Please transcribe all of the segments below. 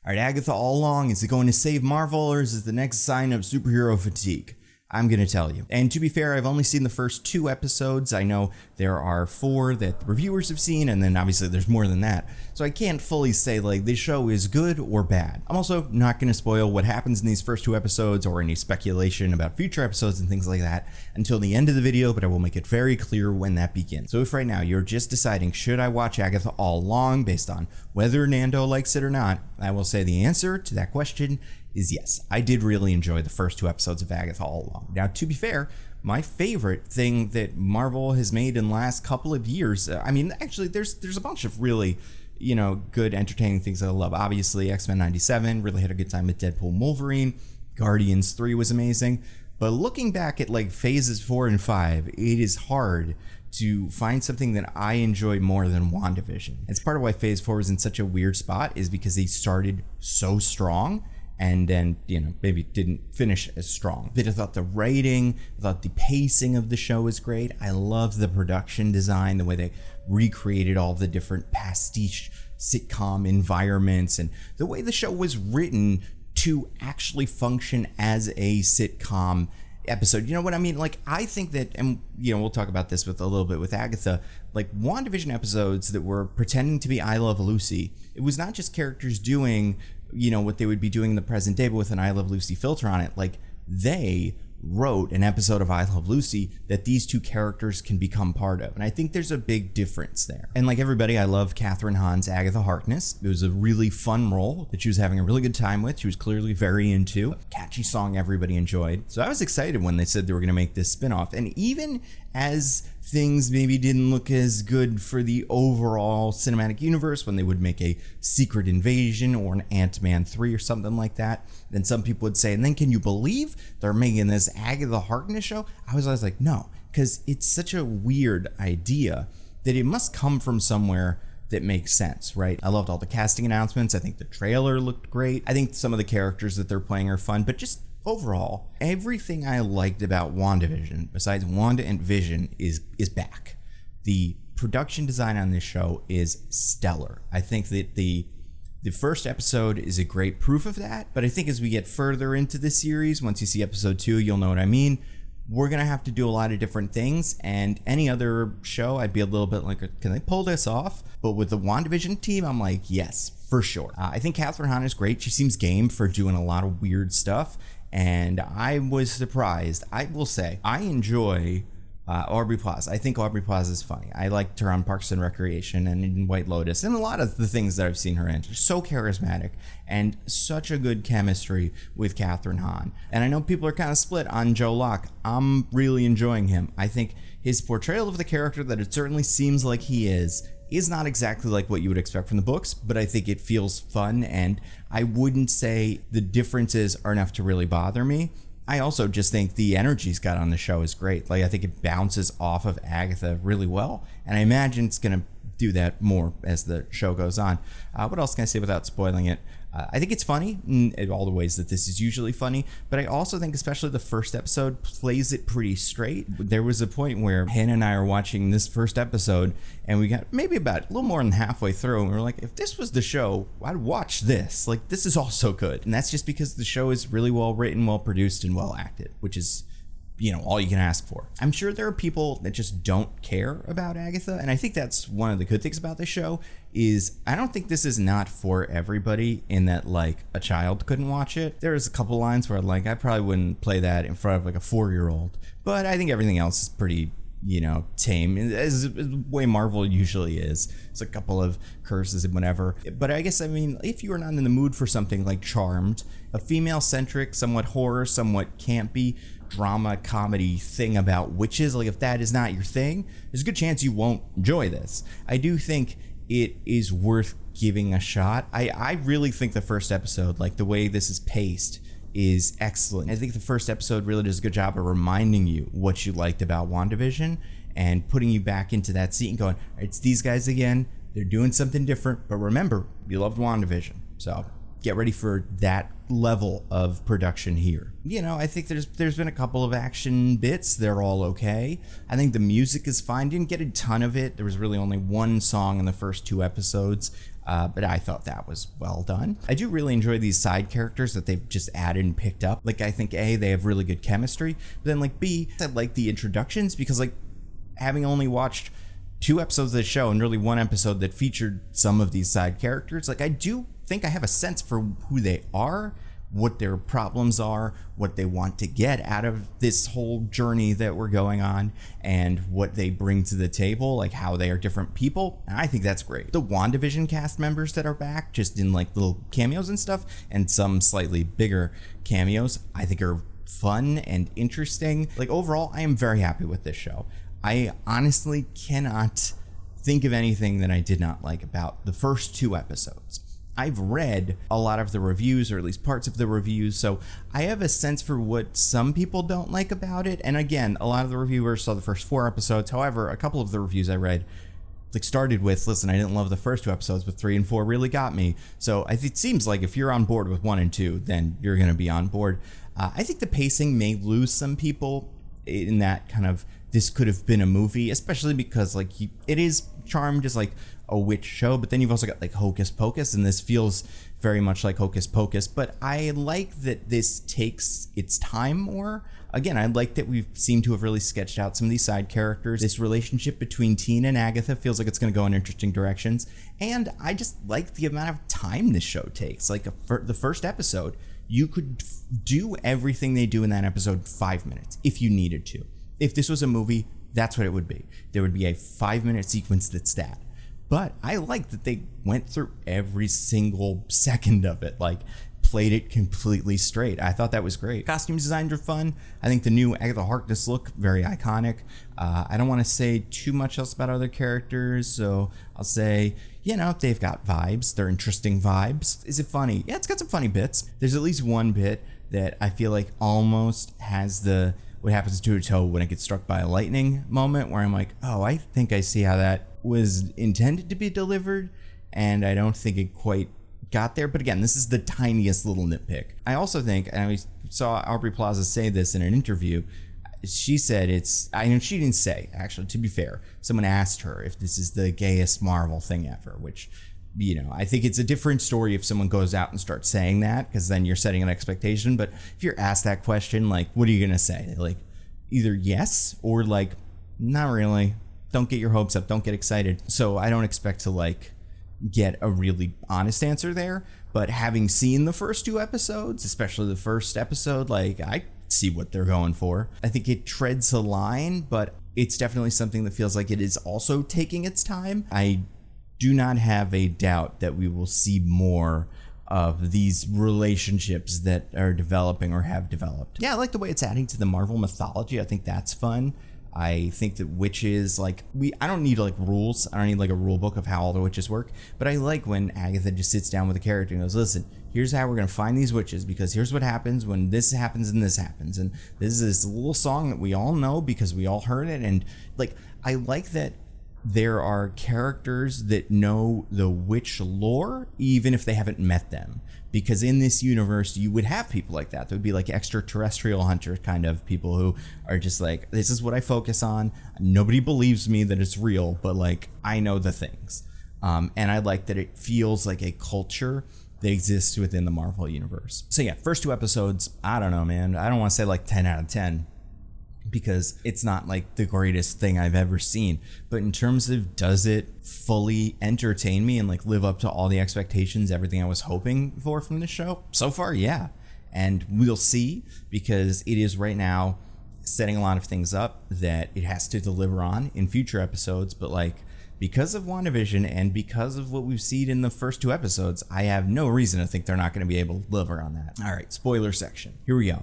Alright, Agatha all along, is it going to save Marvel or is it the next sign of superhero fatigue? I'm going to tell you. And to be fair, I've only seen the first 2 episodes. I know there are 4 that the reviewers have seen, and then obviously there's more than that. So I can't fully say like this show is good or bad. I'm also not going to spoil what happens in these first 2 episodes or any speculation about future episodes and things like that until the end of the video, but I will make it very clear when that begins. So if right now you're just deciding, should I watch Agatha all along based on whether Nando likes it or not, I will say the answer to that question is yes. I did really enjoy the first 2 episodes of Agatha all along. Now, to be fair, my favorite thing that Marvel has made in the last couple of years, I mean, actually, there's a bunch of really, good, entertaining things that I love. Obviously, X-Men 97, really had a good time with Deadpool and Wolverine. Guardians 3 was amazing. But looking back at like phases 4 and 5, it is hard to find something that I enjoy more than WandaVision. It's part of why phase 4 was in such a weird spot, is because they started so strong and then, maybe didn't finish as strong. But I thought the writing, I thought the pacing of the show was great. I love the production design, the way they recreated all the different pastiche sitcom environments, and the way the show was written to actually function as a sitcom episode. You know what I mean? Like, I think that, and we'll talk about this with a little bit with Agatha, like WandaVision episodes that were pretending to be I Love Lucy, it was not just characters doing what they would be doing in the present day, but with an I Love Lucy filter on it. Like, they wrote an episode of I Love Lucy that these 2 characters can become part of. And I think there's a big difference there. And like everybody, I love Kathryn Hahn's Agatha Harkness. It was a really fun role that she was having a really good time with. She was clearly very into. A catchy song everybody enjoyed. So I was excited when they said they were going to make this spinoff. And even as things maybe didn't look as good for the overall cinematic universe when they would make a Secret Invasion or an Ant-Man 3 or something like that, then some people would say, and then can you believe they're making this Agatha Harkness show? I was always like, no, because it's such a weird idea that it must come from somewhere that makes sense, right? I loved all the casting announcements. I think the trailer looked great. I think some of the characters that they're playing are fun, but just overall, everything I liked about WandaVision, besides Wanda and Vision, is back. The production design on this show is stellar. I think that the first episode is a great proof of that, but I think as we get further into the series, once you see episode 2, you'll know what I mean. We're going to have to do a lot of different things, and any other show, I'd be a little bit like, can they pull this off? But with the WandaVision team, I'm like, yes, for sure. I think Kathryn Hahn is great. She seems game for doing a lot of weird stuff. And I was surprised. I will say, I enjoy Aubrey Plaza. I think Aubrey Plaza is funny. I liked her on Parks and Recreation and in White Lotus and a lot of the things that I've seen her in. She's so charismatic and such a good chemistry with Kathryn Hahn. And I know people are kind of split on Joe Locke. I'm really enjoying him. I think his portrayal of the character that it certainly seems like he is not exactly like what you would expect from the books, but I think it feels fun, and I wouldn't say the differences are enough to really bother me. I also just think the energy he's got on the show is great. Like, I think it bounces off of Agatha really well, and I imagine it's going to do that more as the show goes on. What else can I say without spoiling it? I think it's funny in all the ways that this is usually funny, but I also think especially the first episode plays it pretty straight. There was a point where Hannah and I are watching this first episode, and we got maybe about a little more than halfway through, and we were like, if this was the show, I'd watch this. Like, this is also good. And that's just because the show is really well written, well produced, and well acted, which is all you can ask for. I'm sure there are people that just don't care about Agatha, and I think that's one of the good things about this show is I don't think this is not for everybody, in that like a child couldn't watch it. There's a couple lines where like I probably wouldn't play that in front of like a 4-year-old, but I think everything else is pretty tame, as way Marvel usually is. It's a couple of curses and whatever. But I guess, if you are not in the mood for something like Charmed, a female-centric, somewhat horror, somewhat campy, drama, comedy thing about witches, like if that is not your thing, there's a good chance you won't enjoy this. I do think it is worth giving a shot. I really think the first episode, like the way this is paced, is excellent. I think the first episode really does a good job of reminding you what you liked about WandaVision and putting you back into that seat and going, it's these guys again, they're doing something different, but remember, you loved WandaVision. So get ready for that level of production here. I think there's been a couple of action bits. They're all okay. I think the music is fine. Didn't get a ton of it. There was really only one song in the first 2 episodes. but I thought that was well done. I do really enjoy these side characters that they've just added and picked up. Like, I think A, they have really good chemistry, but then like B, I like the introductions because like having only watched 2 episodes of the show and really 1 episode that featured some of these side characters, like I do think I have a sense for who they are, what their problems are, what they want to get out of this whole journey that we're going on, and what they bring to the table, like how they are different people. And I think that's great. The WandaVision cast members that are back, just in like little cameos and stuff, and some slightly bigger cameos, I think are fun and interesting. Like overall, I am very happy with this show. I honestly cannot think of anything that I did not like about the first 2 episodes. I've read a lot of the reviews, or at least parts of the reviews, so I have a sense for what some people don't like about it. And again, a lot of the reviewers saw the first 4 episodes. However, a couple of the reviews I read like started with, listen, I didn't love the first 2 episodes, but 3 and 4 really got me. So it seems like if you're on board with 1 and 2, then you're going to be on board. I think the pacing may lose some people in that kind of, this could have been a movie, especially because like it is charmed as like a witch show, but then you've also got like Hocus Pocus, and this feels very much like Hocus Pocus. But I like that this takes its time more. Again, I like that we seem to have really sketched out some of these side characters. This relationship between Tina and Agatha feels like it's going to go in interesting directions, and I just like the amount of time this show takes. Like the first episode, you could do everything they do in that episode 5 minutes if you needed to. If this was a movie, that's what it would be. There would be a 5-minute sequence that's that. But I like that they went through every single second of it, like played it completely straight. I thought that was great. Costume designs are fun. I think the new Agatha Harkness look, very iconic. I don't want to say too much else about other characters, so I'll say, you know, they've got vibes. They're interesting vibes. Is it funny? Yeah, it's got some funny bits. There's at least one bit that I feel like almost has the what happens to a toe when it gets struck by a lightning moment, where I'm like, oh, I think I see how that was intended to be delivered, and I don't think it quite got there. But again, this is the tiniest little nitpick. I also think, and I saw Aubrey Plaza say this in an interview, she said I know she didn't say, actually, to be fair, someone asked her if this is the gayest Marvel thing ever, which, you know, I think it's a different story if someone goes out and starts saying that, because then you're setting an expectation. But if you're asked that question, like, what are you gonna say? Like, either yes or like, not really. Don't get your hopes up. Don't get excited. So I don't expect to like get a really honest answer there. But having seen the first 2 episodes, especially the first episode, like I see what they're going for. I think it treads a line, but it's definitely something that feels like it is also taking its time. I do not have a doubt that we will see more of these relationships that are developing or have developed. Yeah, I like the way it's adding to the Marvel mythology. I think that's fun. I think that witches, like, I don't need like rules. I don't need like a rule book of how all the witches work, but I like when Agatha just sits down with a character and goes, listen, here's how we're going to find these witches, because here's what happens when this happens and this happens. And this is this little song that we all know because we all heard it. And like, I like that there are characters that know the witch lore, even if they haven't met them. Because in this universe, you would have people like that. There would be like extraterrestrial hunter kind of people who are just like, this is what I focus on. Nobody believes me that it's real, but like, I know the things. And I like that it feels like a culture that exists within the Marvel universe. So yeah, first 2 episodes, I don't know, man. I don't want to say like 10 out of 10. Because it's not like the greatest thing I've ever seen. But in terms of, does it fully entertain me and like live up to all the expectations, everything I was hoping for from the show? So far, yeah. And we'll see, because it is right now setting a lot of things up that it has to deliver on in future episodes. But like, because of WandaVision and because of what we've seen in the first 2 episodes, I have no reason to think they're not going to be able to deliver on that. All right, spoiler section. Here we go.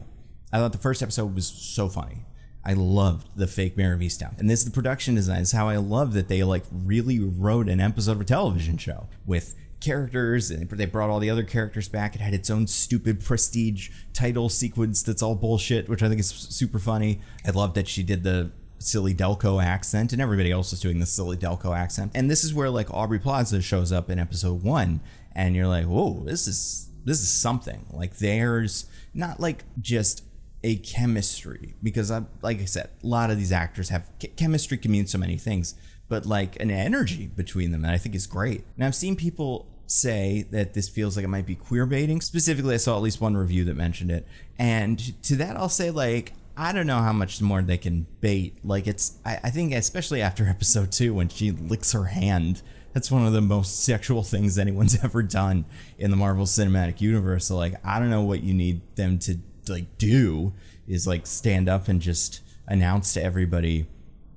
I thought the first episode was so funny. I loved the fake Mare of Easttown. And this is the production design. This is how I love that they like really wrote an episode of a television show with characters, and they brought all the other characters back. It had its own stupid prestige title sequence that's all bullshit, which I think is super funny. I love that she did the silly Delco accent, and everybody else is doing the silly Delco accent. And this is where like Aubrey Plaza shows up in episode 1, and you're like, whoa, this is something. Like, there's not like just a chemistry, because like I said, a lot of these actors have chemistry can mean so many things, but like an energy between them that I think is great. And I've seen people say that this feels like it might be queer baiting. Specifically, I saw at least one review that mentioned it. And to that, I'll say, like, I don't know how much more they can bait. Like, I think especially after episode 2 when she licks her hand, that's one of the most sexual things anyone's ever done in the Marvel Cinematic Universe. So, like, I don't know what you need them to, like, do is, like, stand up and just announce to everybody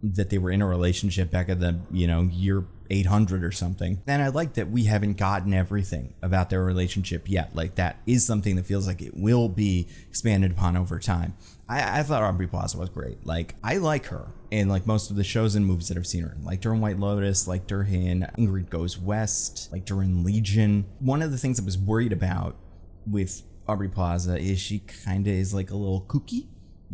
that they were in a relationship back at the, year 800 or something. And I like that we haven't gotten everything about their relationship yet. Like, that is something that feels like it will be expanded upon over time. I thought Aubrey Plaza was great. Like, I like her in, like, most of the shows and movies that I've seen her in. Liked her in White Lotus, liked her in Ingrid Goes West, liked her in Legion. One of the things I was worried about with Aubrey Plaza is she kind of is, like, a little kooky.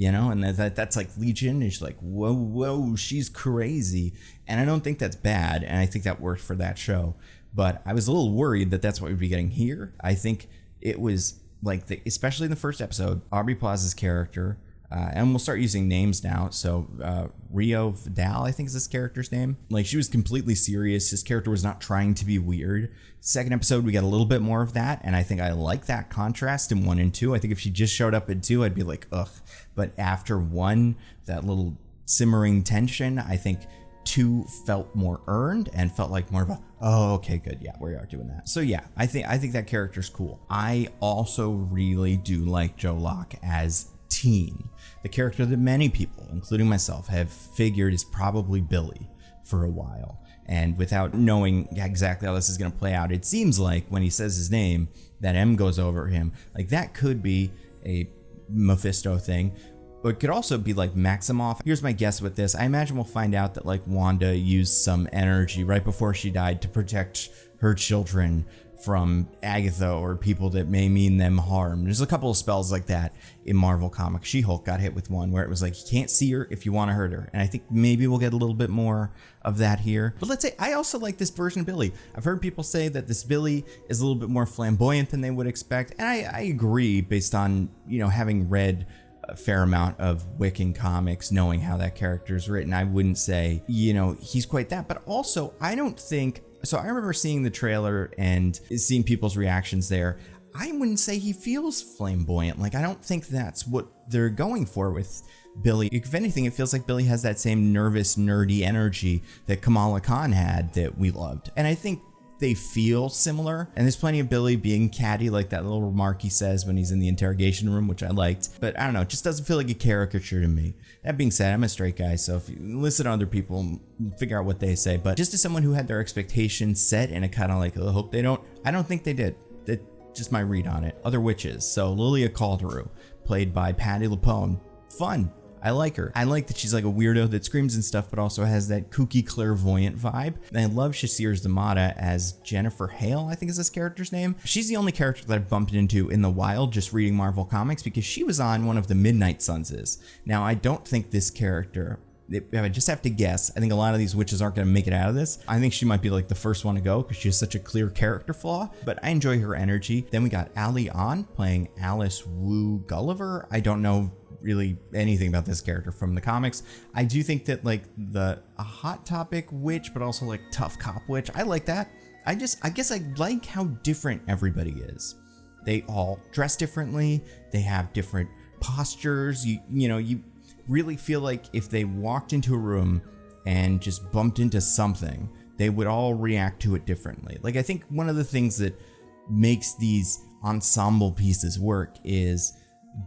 And that's like Legion. It's like, whoa, she's crazy. And I don't think that's bad. And I think that worked for that show. But I was a little worried that that's what we'd be getting here. I think it was like, especially in the first episode, Aubrey Plaza's character, and we'll start using names now. So Rio Vidal, I think is this character's name. Like, she was completely serious. His character was not trying to be weird. Second episode, we got a little bit more of that. And I think I like that contrast in 1 and 2. I think if she just showed up in 2, I'd be like, ugh. But after 1, that little simmering tension, I think 2 felt more earned and felt like more of a, oh, okay, good. Yeah, we are doing that. So yeah, I think that character's cool. I also really do like Joe Locke as Teen, the character that many people, including myself, have figured is probably Billy for a while. And without knowing exactly how this is going to play out, it seems like when he says his name, that M goes over him. Like, that could be a Mephisto thing, but it could also be like Maximoff. Here's my guess with this. I imagine we'll find out that, like, Wanda used some energy right before she died to protect her children from Agatha or people that may mean them harm. There's a couple of spells like that in Marvel Comics. She-Hulk got hit with one where it was like, you can't see her if you want to hurt her. And I think maybe we'll get a little bit more of that here. But let's say, I also like this version of Billy. I've heard people say that this Billy is a little bit more flamboyant than they would expect. And I agree based on, having read a fair amount of Wiccan comics, knowing how that character is written. I wouldn't say, he's quite that. But also, I don't think... So I remember seeing the trailer and seeing people's reactions there. I wouldn't say he feels flamboyant. Like, I don't think that's what they're going for with Billy. If anything, it feels like Billy has that same nervous, nerdy energy that Kamala Khan had that we loved. And I think they feel similar. And there's plenty of Billy being catty, like that little remark he says when he's in the interrogation room, which I liked. But I don't know, it just doesn't feel like a caricature to me. That being said, I'm a straight guy, so if you listen to other people, figure out what they say. But just as someone who had their expectations set and a kind of like, I hope they don't, I don't think they did. That's just my read on it. Other witches. So Lilia Calderu, played by Patti LuPone. Fun. I like her. I like that she's like a weirdo that screams and stuff, but also has that kooky clairvoyant vibe. And I love Shasir Zamata as Jennifer Hale, I think is this character's name. She's the only character that I've bumped into in the wild just reading Marvel Comics because she was on one of the Midnight Sunses. Now, I don't think this character... I just have to guess. I think a lot of these witches aren't going to make it out of this. I think she might be like the first one to go because she has such a clear character flaw, but I enjoy her energy. Then we got Ali An playing Alice Wu Gulliver. I don't know really anything about this character from the comics. I do think that like a hot topic witch, but also like tough cop witch. I like that. I guess I like how different everybody is. They all dress differently. They have different postures. You really feel like if they walked into a room and just bumped into something, they would all react to it differently. Like, I think one of the things that makes these ensemble pieces work is,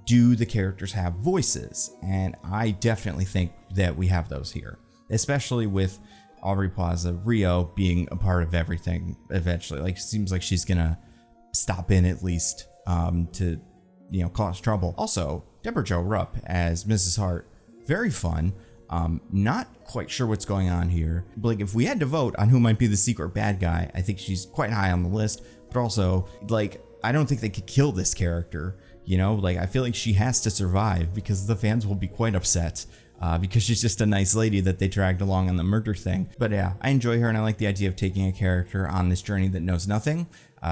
do the characters have voices? And I definitely think that we have those here, especially with Aubrey Plaza, Rio being a part of everything eventually. Like, it seems like she's gonna stop in at least to cause trouble. Also, Deborah Jo Rupp as Mrs. Hart, very fun. Not quite sure what's going on here. But like, if we had to vote on who might be the secret bad guy, I think she's quite high on the list. But also, like, I don't think they could kill this character. Like, I feel like she has to survive because the fans will be quite upset. Because she's just a nice lady that they dragged along on the murder thing. But yeah, I enjoy her, and I like the idea of taking a character on this journey that knows nothing,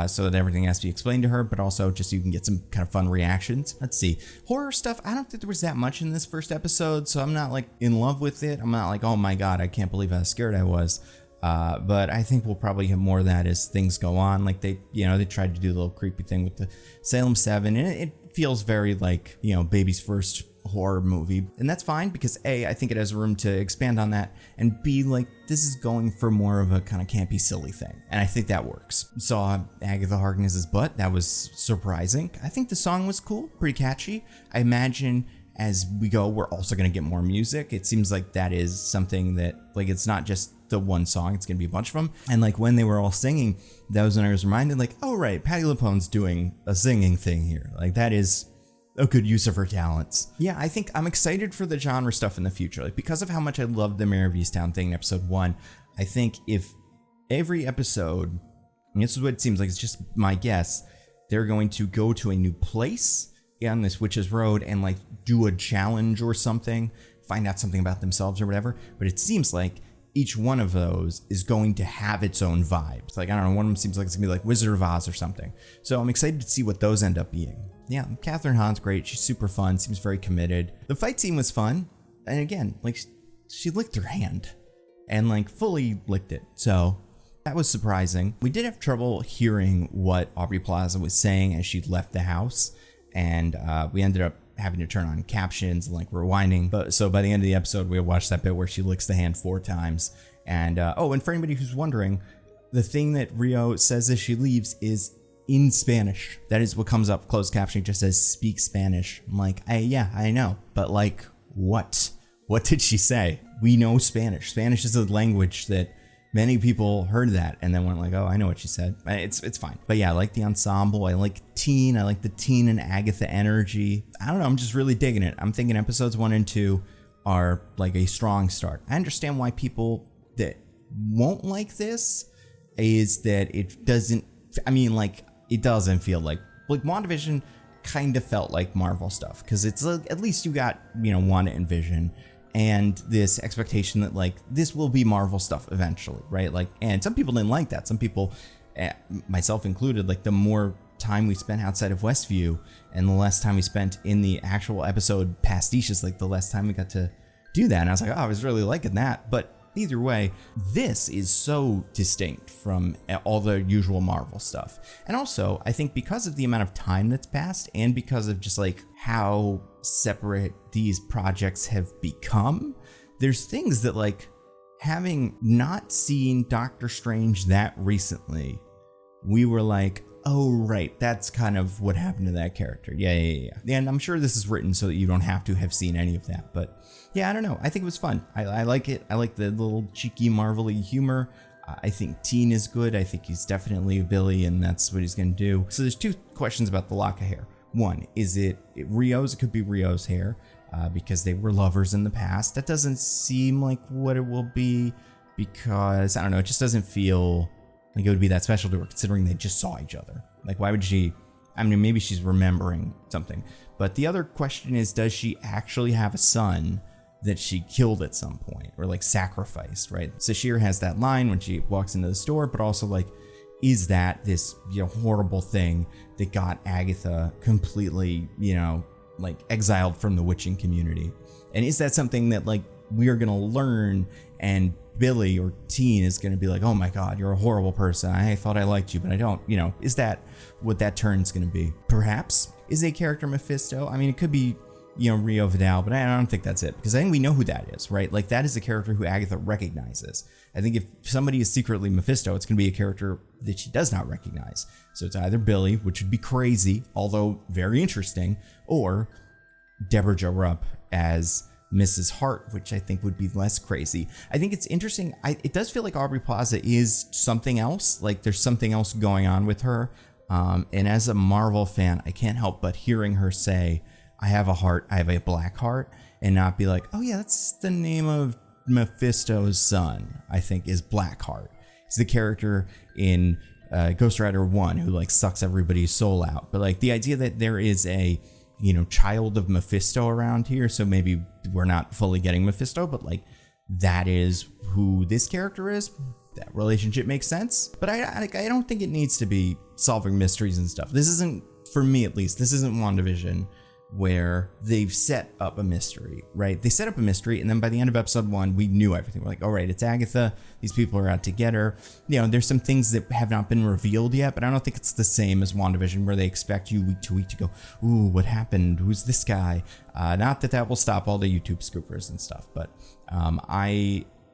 so that everything has to be explained to her, but also just so you can get some kind of fun reactions. Let's see. Horror stuff, I don't think there was that much in this first episode, so I'm not like in love with it. I'm not like, oh my god, I can't believe how scared I was. But I think we'll probably have more of that as things go on. Like they tried to do the little creepy thing with the Salem 7, and it feels very like, baby's first horror movie. And that's fine because A, I think it has room to expand on that, and B, like this is going for more of a kind of campy, silly thing. And I think that works. Saw Agatha Harkness's butt. That was surprising. I think the song was cool, pretty catchy. I imagine as we go, we're also going to get more music. It seems like that is something that, like, it's not just the one song, it's going to be a bunch of them. And like when they were all singing, that was when I was reminded, like, oh right, Patti LuPone's doing a singing thing here. Like that is a good use of her talents. Yeah, I think I'm excited for the genre stuff in the future. Like because of how much I loved the Mayor of Easttown thing in episode 1, I think if every episode, and this is what it seems like, it's just my guess, they're going to go to a new place on this witch's road and like do a challenge or something, find out something about themselves or whatever. But it seems like each one of those is going to have its own vibes. Like, I don't know, one of them seems like it's gonna be like Wizard of Oz or something. So I'm excited to see what those end up being. Yeah, Catherine Hahn's great. She's super fun, seems very committed. The fight scene was fun. And again, like she licked her hand and like fully licked it. So that was surprising. We did have trouble hearing what Aubrey Plaza was saying as she left the house. And we ended up having to turn on captions and like rewinding. But so by the end of the episode, we watched that bit where she licks the hand 4 times. And and for anybody who's wondering, the thing that Rio says as she leaves is in Spanish. That is what comes up. Closed captioning just says speak Spanish. I'm like, yeah, I know. But like, what? What did she say? We know Spanish. Spanish is a language that many people heard that and then went like, oh, I know what she said. It's fine. But yeah, I like the ensemble. I like Teen. I like the Teen and Agatha energy. I don't know. I'm just really digging it. I'm thinking episodes 1 and 2 are like a strong start. I understand why people that won't like this is that it doesn't, it doesn't feel like WandaVision kind of felt like Marvel stuff because it's at least you got, Wanda and Vision. And this expectation that like this will be Marvel stuff eventually, right? Like, and some people didn't like that. Some people, myself included, like the more time we spent outside of Westview and the less time we spent in the actual episode pastiches, like the less time we got to do that. And I was like, oh, I was really liking that. But either way, this is so distinct from all the usual Marvel stuff. And also, I think because of the amount of time that's passed and because of just like how separate these projects have become, there's things that like having not seen Doctor Strange that recently, we were like, oh right, that's kind of what happened to that character. Yeah. And I'm sure this is written so that you don't have to have seen any of that. But yeah, I don't know. I think it was fun. I like it. I like the little cheeky, marvelly humor. I think Teen is good. I think he's definitely a Billy, and that's what he's going to do. So there's 2 questions about the lock of hair. One, is it Rio's? It could be Rio's hair because they were lovers in the past. That doesn't seem like what it will be because, I don't know, it just doesn't feel like it would be that special to her considering they just saw each other. Like, why would she? I mean, maybe she's remembering something. But the other question is, does she actually have a son that she killed at some point or like sacrificed, right? Sashir has that line when she walks into the store, but also like, is that this horrible thing that got Agatha completely, like exiled from the witching community? And is that something that like we are gonna learn and Billy or Teen is gonna be like, oh my god, you're a horrible person. I thought I liked you, but I don't. Is that what that turn's gonna be? Perhaps. Is a character Mephisto? I mean, it could be, Rio Vidal, but I don't think that's it because I think we know who that is, right? Like that is a character who Agatha recognizes. I think if somebody is secretly Mephisto, it's going to be a character that she does not recognize. So it's either Billy, which would be crazy, although very interesting, or Deborah Jo Rupp as Mrs. Hart, which I think would be less crazy. I think it's interesting. It does feel like Aubrey Plaza is something else. Like there's something else going on with her. And as a Marvel fan, I can't help but hearing her say, I have a heart, I have a black heart, and not be like, oh yeah, that's the name of Mephisto's son, I think, is Blackheart. He's the character in Ghost Rider 1 who like sucks everybody's soul out. But like the idea that there is a, child of Mephisto around here, so maybe we're not fully getting Mephisto, but like that is who this character is. That relationship makes sense. But I don't think it needs to be solving mysteries and stuff. This isn't, for me at least, this isn't WandaVision. where they've set up a mystery, right? They set up a mystery, and then by the end of episode 1, we knew everything. We're like, all right, it's Agatha. These people are out to get her. You know, there's some things that have not been revealed yet, but I don't think it's the same as WandaVision, where they expect you week to week to go, ooh, what happened? Who's this guy? Not that that will stop all the YouTube scoopers and stuff, but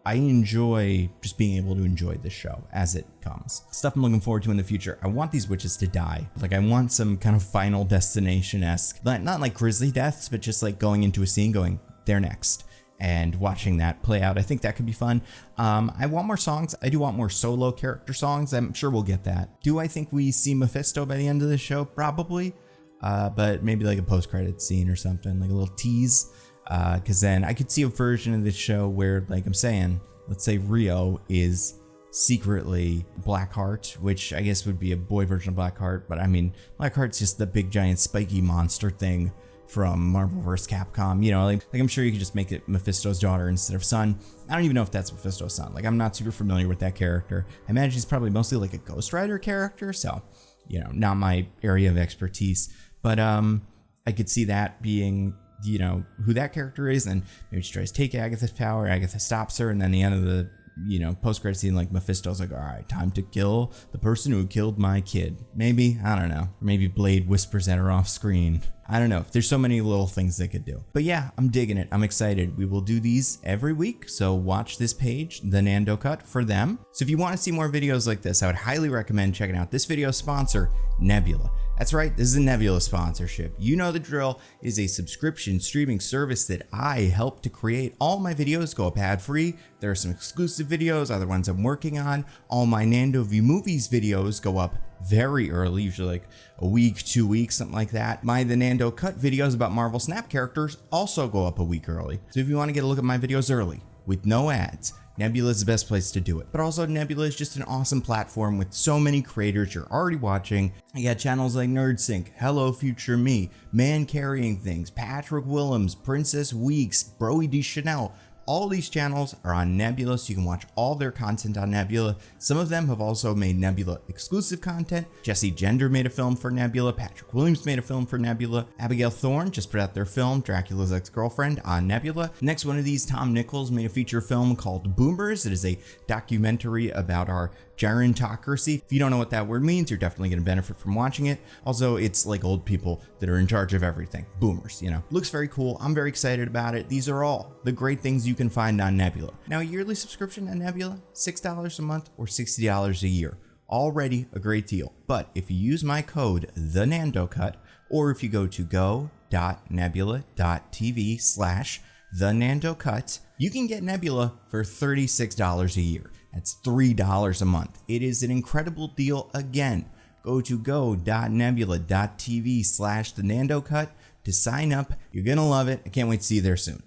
I enjoy just being able to enjoy this show as it comes. Stuff I'm looking forward to in the future. I want these witches to die. Like, I want some kind of Final Destination-esque, not like grisly deaths, but just like going into a scene going, they're next, and watching that play out. I think that could be fun. I want more songs. I do want more solo character songs. I'm sure we'll get that. Do I think we see Mephisto by the end of the show? Probably. But maybe like a post-credit scene or something, like a little tease. Because then I could see a version of this show where, like I'm saying, let's say Rio is secretly Blackheart, which I guess would be a boy version of Blackheart, but I mean, Blackheart's just the big giant spiky monster thing from Marvel vs. Capcom, you know, like I'm sure you could just make it Mephisto's daughter instead of son. I don't even know if that's Mephisto's son. Like, I'm not super familiar with that character. I imagine he's probably mostly like a Ghost Rider character, so, you know, not my area of expertise, but I could see that being, you know, who that character is, and maybe she tries to take Agatha's power, Agatha stops her, and then the end of the, you know, post-credit scene, like Mephisto's like, all right, time to kill the person who killed my kid. Maybe, I don't know. Maybe Blade whispers at her off screen. I don't know. There's so many little things they could do. But yeah, I'm digging it. I'm excited. We will do these every week, so watch this page, the Nando Cut, for them. So if you want to see more videos like this, I would highly recommend checking out this video's sponsor, Nebula. That's right, this is a Nebula sponsorship. You know the drill. It is a subscription streaming service that I helped to create. All my videos go up ad-free. There are some exclusive videos, other ones I'm working on. All my Nando View Movies videos go up very early, usually like a week, 2 weeks, something like that. The Nando Cut videos about Marvel Snap characters also go up a week early. So if you want to get a look at my videos early with no ads, Nebula is the best place to do it. But also, Nebula is just an awesome platform with so many creators you're already watching. You got channels like NerdSync, Hello Future Me, Man Carrying Things, Patrick Willems, Princess Weeks, Broey D. Chanel. All these channels are on Nebula, so you can watch all their content on Nebula. Some of them have also made Nebula exclusive content. Jesse Gender made a film for Nebula. Patrick Williams made a film for Nebula. Abigail Thorne just put out their film, Dracula's Ex-Girlfriend, on Nebula. Next one of these, Tom Nichols made a feature film called Boomers. It is a documentary about our gerontocracy. If you don't know what that word means, you're definitely going to benefit from watching it. Also, it's like old people that are in charge of everything. Boomers, you know. Looks very cool. I'm very excited about it. These are all the great things you can find on Nebula. Now, a yearly subscription on Nebula, $6 a month or $60 a year. Already a great deal. But if you use my code, TheNandoCut, or if you go to go.nebula.tv/TheNandoCut, you can get Nebula for $36 a year. That's $3 a month. It is an incredible deal again. Go to go.nebula.tv/TheNandoCut to sign up. You're going to love it. I can't wait to see you there soon.